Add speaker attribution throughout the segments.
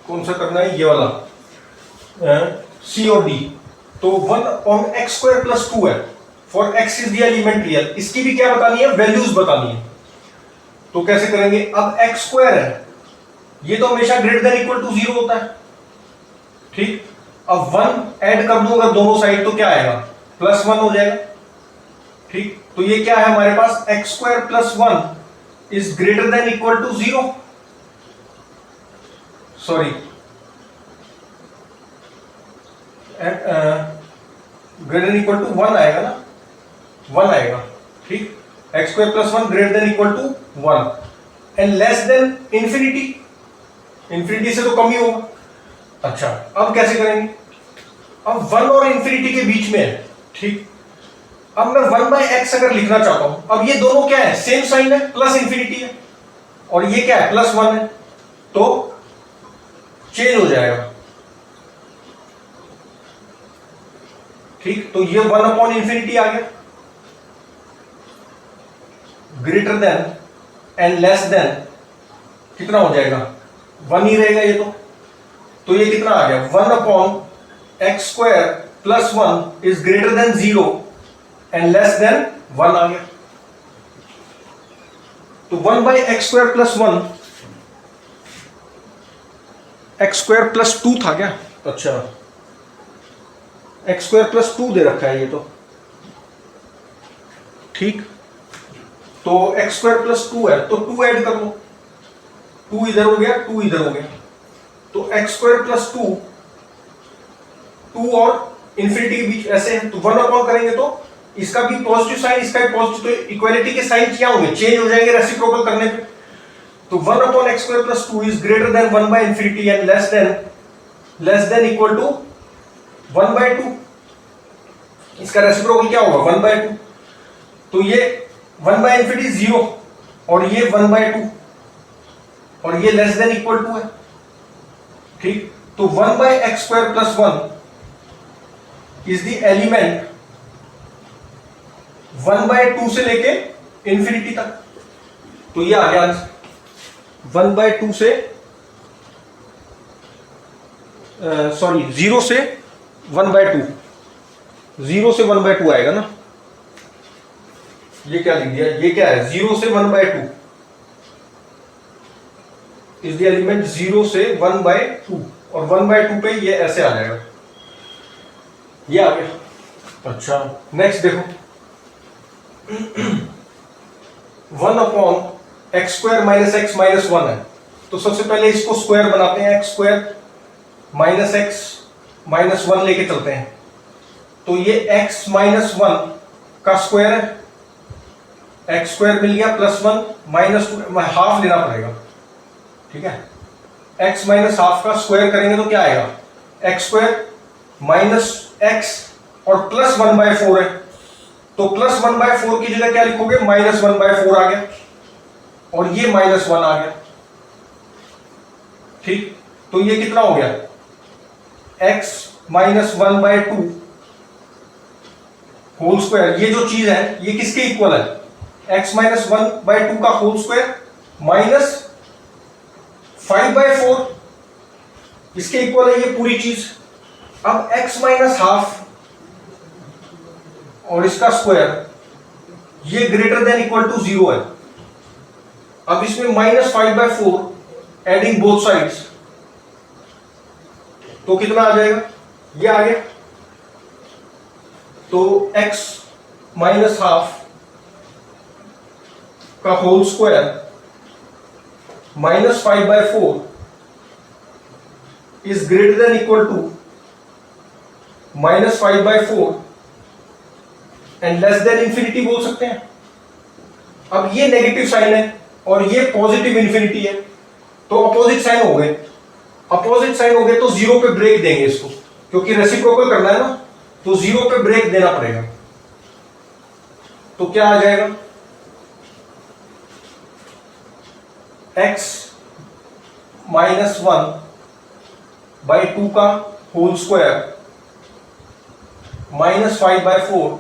Speaker 1: कौन सा करना है, ये वाला सी और डी। तो 1/x² + 2 है, for x is the element real. इसकी भी क्या बतानी है, वैल्यूज बतानी है। तो कैसे करेंगे, अब x² है, ये तो हमेशा ग्रेटर देन इक्वल टू 0 होता है, ठीक। अब 1 ऐड कर दूं अगर दोनों साइड तो क्या आएगा, +1 हो जाएगा, ठीक। तो ये क्या है हमारे पास, x² + 1 is greater than equal to 0, sorry greater than equal to 1 आएगा ना, 1 आएगा, ठीक। x² + 1 greater than equal to 1 and less than infinity, infinity से तो कम ही होगा। अच्छा, अब कैसे करेंगे, अब 1 और इंफिनिटी के बीच में है, ठीक। अब मैं 1/x अगर लिखना चाहता हूं, अब ये दोनों क्या है, सेम साइन है, प्लस इंफिनिटी है, और ये क्या है, +1 है, तो चेंज हो जाएगा, ठीक। तो ये 1/∞ आ गया, greater then and less than कितना हो जाएगा, 1 ही रहेगा ये तो ये कितना आ गया, 1/x² + 1 is greater than 0 and less then 1 आ गया। तो 1/x² + 1 x² + 2 था क्या, अच्छा x² + 2 दे रखा है ये तो, ठीक। तो x² + 2 है, तो 2 ऐड कर लो, 2 इधर हो गया, 2 इधर हो गया, तो x² + 2, 2 और इंफिनिटी के बीच ऐसे है, तो 1 करेंगे तो इसका भी पॉजिटिव साइन, इसका भी पॉजिटिव, तो इक्वालिटी के साइन क्या होंगे, चेंज हो जाएंगे रेसिप्रोकल करने पे। तो 1/x² + 2 is greater than 1/∞ and less than equal to 1/2। इसका रेसिप्रोकल क्या होगा, 1/2। तो ये 1/∞ 0 और ये 1/2 और ये लेस देन इक्वल टू है, ठीक। तो 1/x² + 1 इज द एलिमेंट 1/2 से लेके इंफिनिटी तक। तो ये आ गया आंसर, 1/2 से सॉरी 0 से 1/2, 0 से 1/2 आएगा ना, ये क्या लिख दिया, ये क्या है, 0 से 1/2 इज द एलिमेंट 0 से 1/2 और 1/2 पे ये ऐसे आ जाएगा, ये आ गया। अच्छा, नेक्स्ट देखो 1/x² - x - 1 है, तो सबसे पहले इसको स्क्वायर बनाते हैं, x² - x - 1 लेके चलते हैं, तो ये x - 1 का स्क्वायर है, x² मिल गया +1 -2 हाफ लेना पड़ेगा, ठीक है। x - हाफ का स्क्वायर करेंगे तो क्या आएगा, x² - x और +1/4 है, तो +1/4 की जगह क्या लिखोगे, -1/4 आ गया और ये -1 आ गया, ठीक। तो ये कितना हो गया, x - 1/2 होल स्क्वायर, ये जो चीज है ये किसके इक्वल है, x - 1/2 का होल स्क्वायर -5/4 इसके इक्वल है ये पूरी चीज। अब x - हाफ और इसका स्क्वायर ये ग्रेटर देन इक्वल टू 0 है। अब इसमें -5/4 एडिंग बोथ साइड्स, तो कितना आ जाएगा, ये आ गया। तो x - हाफ का whole square -5/4 is greater than equal to -5/4 and less than infinity बोल सकते हैं। अब ये नेगेटिव साइन है और ये पॉजिटिव इंफिनिटी है, तो अपोजिट साइन हो गए, अपोजिट साइन हो गए तो 0 पे ब्रेक देंगे इसको, क्योंकि रेसिप्रोकल करना है ना, तो 0 पे ब्रेक देना पड़ेगा। तो क्या आ जाएगा, x - 1/2 का whole square -5/4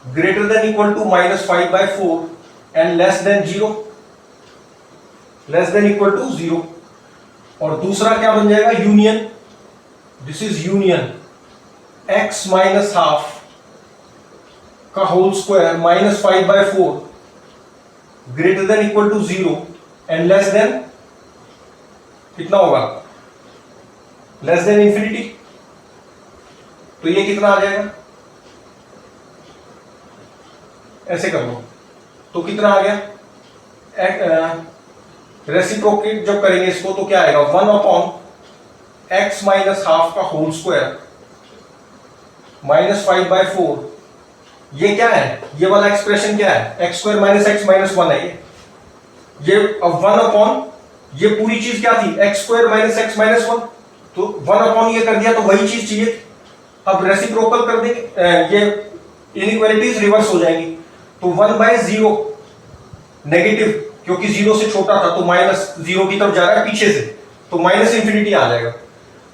Speaker 1: greater than equal to -5/4 and less than 0, less than equal to 0। और दूसरा क्या बन जाएगा, union, this is union x minus half का whole square minus 5/4 greater than equal to 0 and less than कितना होगा, less than infinity. तो ये कितना आ जाएगा, ऐसे कर लो तो कितना आ गया, रेसिप्रोकेट जब करेंगे इसको तो क्या आएगा, 1/x माइनस हाफ का होल स्क्वायर माइनस 5/4। ये क्या है, ये वाला एक्सप्रेशन क्या है, x square minus x minus 1 है ये अब 1/, ये पूरी चीज क्या थी, x square minus x minus 1, तो 1/, ये कर दिया तो वही चीज चाहिए। अब रेसिप्रोकल कर देंगे, ये इनइक्वालिटीज रिवर्स हो जाएंगी, तो 1/0 नेगेटिव, क्योंकि 0 से छोटा था तो माइनस 0 की तरफ जा रहा है पीछे से, तो माइनस इंफिनिटी आ जाएगा,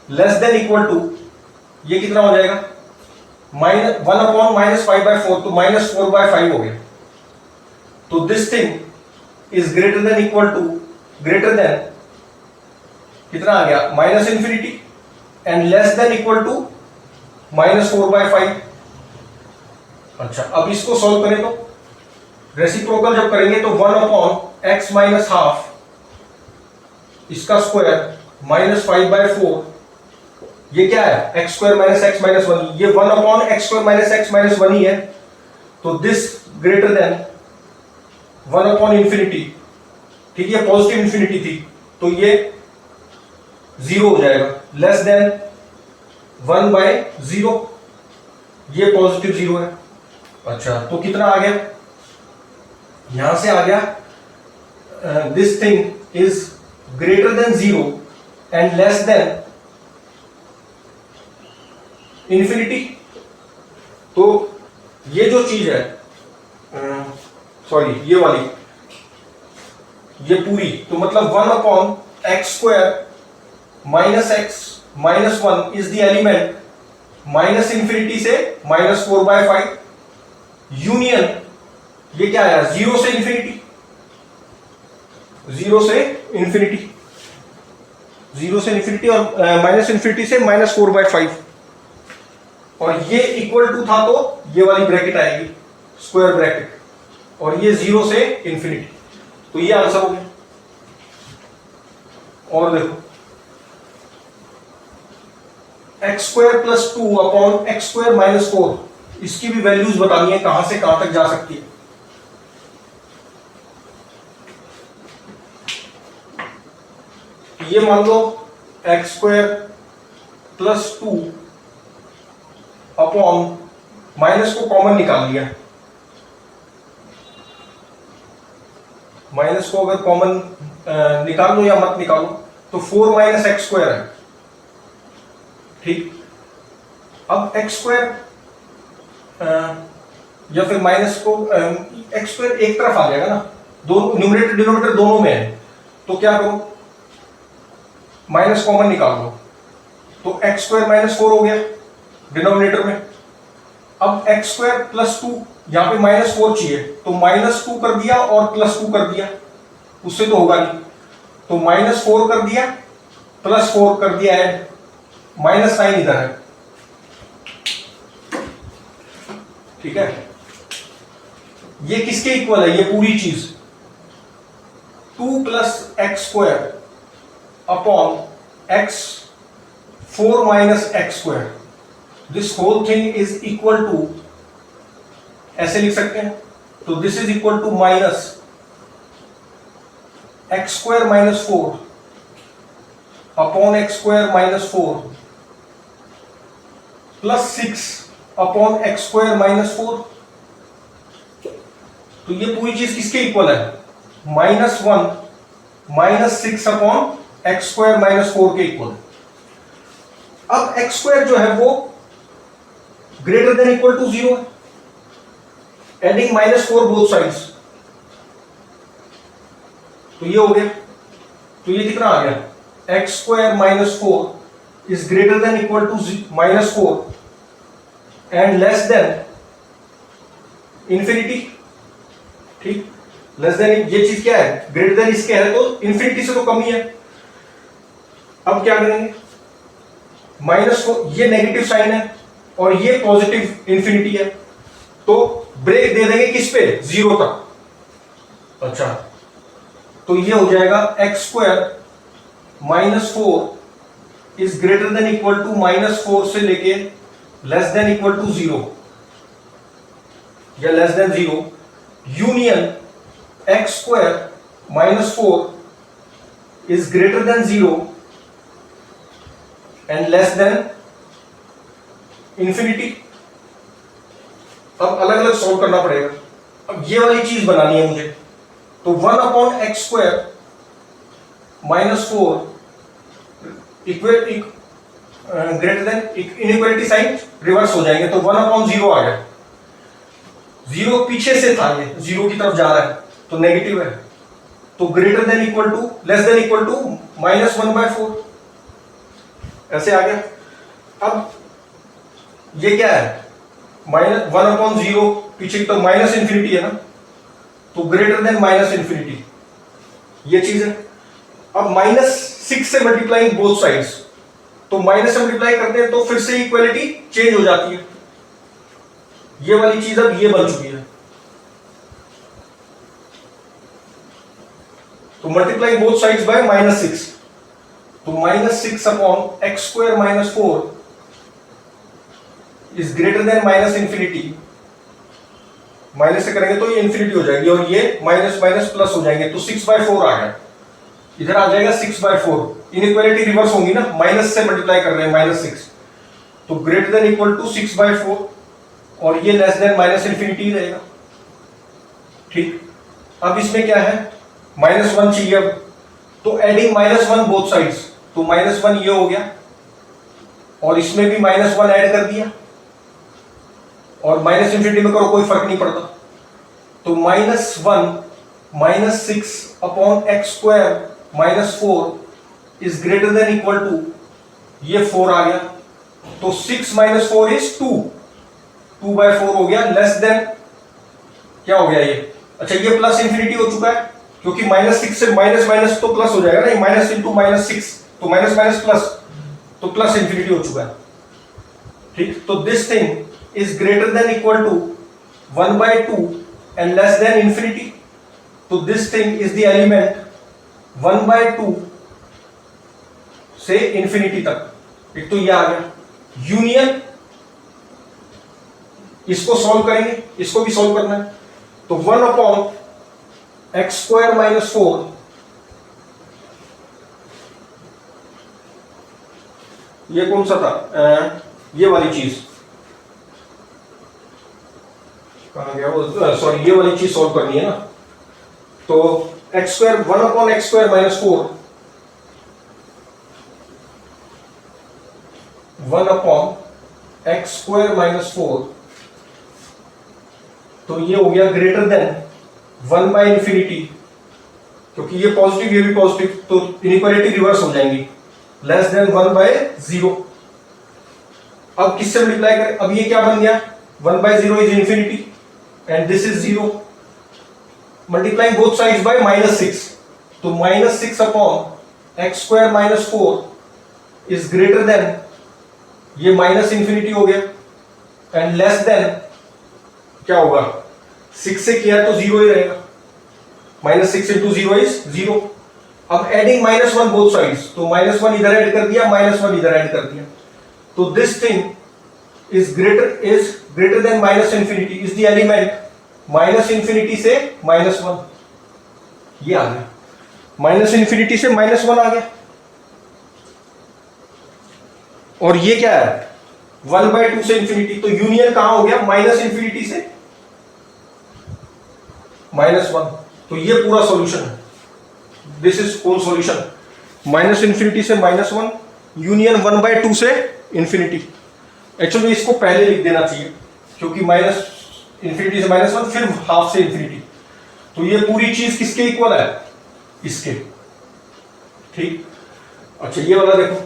Speaker 1: लेस देन इक्वल टू, ये कितना हो जाएगा, माइनस 1/, माइनस 5/4, तो माइनस 4/5 हो गया। तो this thing is greater than equal to, greater than कितना आ गया, minus infinity and less than equal to minus 4/5। अच्छा, अब इसको सॉल्व करें तो रेसिप्रोकल जब करेंगे तो 1/x माइनस हाफ इसका स्क्वायर माइनस 5/4, ये क्या है, x square minus x minus 1, ये 1/x square minus x minus 1 ही है, तो दिस ग्रेटर देन 1/ इंफिनिटी, ठीक है, पॉजिटिव इंफिनिटी थी तो ये 0 हो जाएगा, लेस देन 1/0, ये पॉजिटिव 0 है। अच्छा, तो कितना आ गया, यहां से आ गया, this thing is greater than 0 and less than infinity. तो ये जो चीज है, सॉरी ये वाली, ये पूरी, तो मतलब 1/x square minus x minus 1 is the element minus infinity से माइनस 4/5, यूनियन ये क्या है, 0 से इंफिनिटी, 0 से इंफिनिटी, 0 से इंफिनिटी और माइनस इंफिनिटी से माइनस 4/5, और ये इक्वल टू था तो ये वाली ब्रैकेट आएगी, स्क्वायर ब्रैकेट, और ये 0 से इंफिनिटी, तो ये आंसर हो गया। और देखो x square plus 2/x square minus 4, इसकी भी वैल्यूज बतानी है कहां से कहां तक जा सकती है। ये मान लो x square plus 2 upon, minus को कॉमन निकाल लिया, माइनस को अगर कॉमन निकाल लो या मत निकालो तो 4 माइनस एक्स स्क्वायर है, ठीक। अब एक्स स्क्वायर या फिर माइनस को एक्स स्क्वायर एक तरफ आ जाएगा ना, दोनों न्यूमरेटर डिनोमिनेटर दोनों में है, तो क्या करो, माइनस कॉमन निकाल लो, तो एक्स स्क्वायर माइनस 4 हो गया डिनोमिनेटर में। अब एक्स स्क्वायर प्लस 2, यहां पे माइनस 4 चाहिए तो माइनस 2 कर दिया और प्लस 2 कर दिया, उससे तो होगा नहीं, तो माइनस 4 कर दिया प्लस 4 कर दिया ऐड, माइनस साइन इधर है, ठीक है। ये किसके इक्वल है, ये पूरी चीज 2 plus x square upon x 4 minus x square, this whole thing is equal to, ऐसे लिख सकते हैं, तो this is equal to minus x square minus 4 upon x square minus 4 plus 6 upon x square minus 4। तो ये पूरी चीज किसके इक्वल है, -1 minus 6 upon x square minus 4 के इक्वल। अब एक्स स्क्वायर जो है वो ग्रेटर देन इक्वल टू 0 है, एडिंग -4 बोथ साइड्स, तो ये हो गया, तो ये कितना आ गया, x square minus 4 is greater than equal to -4 and less than infinity, ठीक। लेस देन, ये चीज क्या है, ग्रेटर देन इसके है तो इंफिनिटी से तो कम ही है, अब क्या करेंगे, माइनस को, ये नेगेटिव साइन है और ये पॉजिटिव इंफिनिटी है, तो ब्रेक दे देंगे किस पे, 0 तक। अच्छा, तो ये हो जाएगा x square minus 4 is greater than equal to -4 से लेके लेस देन इक्वल टू 0 या less than 0 union x square -4 is greater than 0 and less than infinity. अब अलग अलग सॉल्व करना पड़ेगा। अब ये वाली चीज बनानी है मुझे, तो 1/x² -4 greater than, inequality sign reverse हो जाएंगे, तो 1/0 आ गया। 0 पीछे से था, ये 0 की तरफ जा रहा है तो नेगेटिव है, तो greater than equal to, less than equal to -1/4 ऐसे आ गया। अब ये क्या है, -1/0 पीछे की तो माइनस इंफिनिटी है ना, तो ग्रेटर देन -इंफिनिटी ये चीज है। अब -6 से मल्टीप्लाइंग बोथ साइड्स, तो माइनस से मल्टीप्लाई करते हैं तो फिर से इक्वलिटी चेंज हो जाती है। ये वाली चीज अब ये बन चुकी है, तो मल्टीप्लाइंग बोथ साइड्स बाय -6, तो -6/x² -4 is greater then infinity. Minus से करेंगे तो ये इंफिनिटी हो जाएगी और ये माइनस माइनस प्लस हो जाएंगे, तो 6/4 आ गया। इधर आ जाएगा 6/4, इनइक्वालिटी रिवर्स होंगी ना, माइनस से मल्टीप्लाई कर रहे हैं -6, तो ग्रेटर देन इक्वल टू 6/4 और ये लेस देन इंफिनिटी रहेगा। ठीक, अब इसमें क्या है, -1 चाहिए अब, तो एडिंग -1 बोथ साइड्स, तो -1 ये हो गया और इसमें भी -1 ऐड कर दिया, और माइनस इंफिनिटी में करो कोई फर्क नहीं पड़ता, तो -1 -6/x² -4 is greater than equal to, ये 4 आ गया, तो 6 - 4 इज 2/4 हो गया, लेस देन क्या हो गया ये, अच्छा ये प्लस इंफिनिटी हो चुका है, क्योंकि -6 से माइनस माइनस तो प्लस हो जाएगा ना, माइनस इंटू -6 तो माइनस माइनस प्लस, तो प्लस इंफिनिटी हो चुका है। ठीक, तो this thing is greater than equal to 1/2 and less than infinity, तो this thing is the element 1/2 से infinity तक। एक तो ये आ गया यूनियन, इसको सॉल्व करेंगे, इसको भी सॉल्व करना है, तो 1/x² -4 ये कौन सा था, ये वाली चीज कहाँ गया वो, सॉरी ये वाली चीज सॉल्व करनी है ना, तो x², 1/x² -4 1/x² -4, तो ये हो गया ग्रेटर देन 1/इंफिनिटी, क्योंकि ये पॉजिटिव ये भी पॉजिटिव, तो इनइक्वालिटी रिवर्स हो जाएंगी, लेस देन 1/0। अब किससे मल्टीप्लाई करें, अब ये क्या बन गया, 1/0 is infinity and this is 0, multiplying both sides by -6, तो -6/x² -4 is greater than, ये माइनस इंफिनिटी हो गया, एंड लेस देन क्या होगा, 6 से किया तो 0 ही रहेगा, -6 × 0 इज 0। अब एडिंग -1 बोथ साइड्स, तो -1 इधर ऐड कर दिया, -1 इधर ऐड कर दिया, तो this thing is greater than -infinity is the element -infinity से -1, ये आ गया, -infinity से -1 आ गया, और ये क्या है 1/2 से इंफिनिटी, तो यूनियन कहां हो गया, -infinity से -1, तो ये पूरा सॉल्यूशन है, this is whole solution, -infinity से -1 यूनियन 1/2 से इंफिनिटी। एक्चुअली इसको पहले लिख देना चाहिए, क्योंकि -इंफिनिटी से -1 फिर हाफ से इंफिनिटी, तो ये पूरी चीज किसके इक्वल है, इसके। ठीक, अच्छा ये वाला देखो,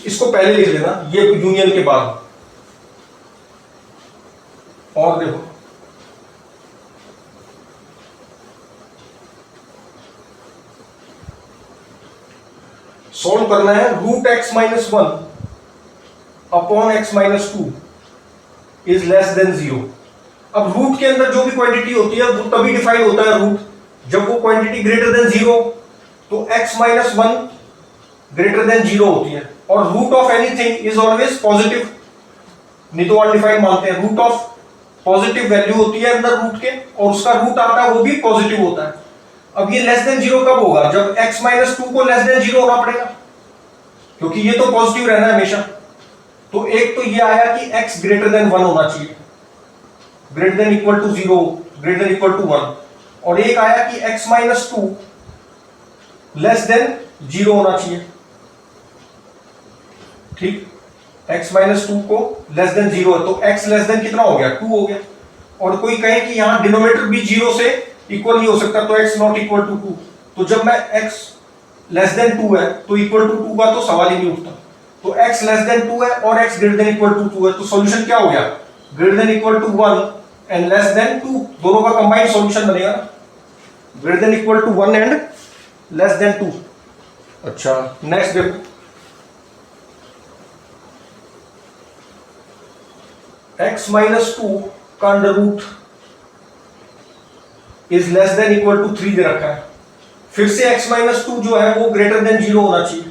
Speaker 1: इसको पहले लिख लेना, ये यूनियन के बाद, और देखो सॉल्व करना है root x minus 1 upon x minus 2 is less than 0। अब रूट के अंदर जो भी क्वांटिटी होती है वो तभी डिफाइन होता है रूट जब वो क्वांटिटी ग्रेटर देन 0, तो x माइनस 1 ग्रेटर देन 0 होती है, और root of anything is always positive, नहीं तो अनडिफाइंड मानते हैं। रूट ऑफ पॉजिटिव वैल्यू होती है अंदर रूट के, और उसका रूट आता है वो भी पॉजिटिव होता है। अब ये लेस देन 0 कब होगा? जब x माइनस 2 को लेस देन 0 होना पड़ेगा, क्योंकि ये तो पॉजिटिव रहना है हमेशा। तो एक तो ये आया कि x ग्रेटर देन 1 होना चाहिए, greater than equal to 0, greater than equal to 1, और एक आया कि x माइनस 2 लेस देन 0 होना चाहिए। ठीक, x माइनस 2 को लेस देन 0 है, तो x लेस देन कितना हो गया? 2 हो गया। और कोई कहे कि यहां डिनोमिनेटर भी 0 से इक्वल नहीं हो सकता, तो x नॉट इक्वल टू 2, तो जब मैं x लेस देन 2 है तो इक्वल टू 2 का तो सवाल ही नहीं उठता। तो x लेस देन 2 है और x greater than equal to 2 है, तो सॉल्यूशन क्या हो गया? Greater than equal to 1 and less than 2, दोनों का कंबाइंड सॉल्यूशन बनेगा ना, greater than equal to 1 and less than 2। अच्छा, नेक्स्ट देखो, x माइनस 2 का under root is less than equal to 3 दे रखा है। फिर से x माइनस 2 जो है वो ग्रेटर देन 0 होना चाहिए,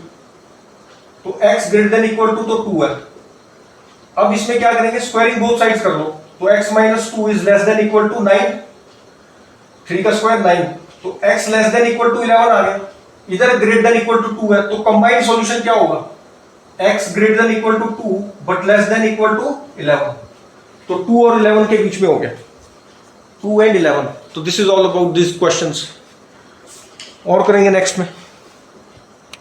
Speaker 1: तो x greater than equal to तो 2 है। अब इसमें क्या करेंगे? स्क्वायरिंग बोथ साइड्स कर लो, तो x minus 2 is less than equal to 9, 3 का स्क्वायर 9, तो x less than equal to 11 आ गया। इधर ग्रेटर देन इक्वल टू 2 है, तो कंबाइंड सॉल्यूशन क्या होगा? x greater than equal to 2 but less than equal to 11, तो 2 और 11 के बीच में हो गया, 2 एंड 11। तो this is all about this questions, और करेंगे नेक्स्ट में।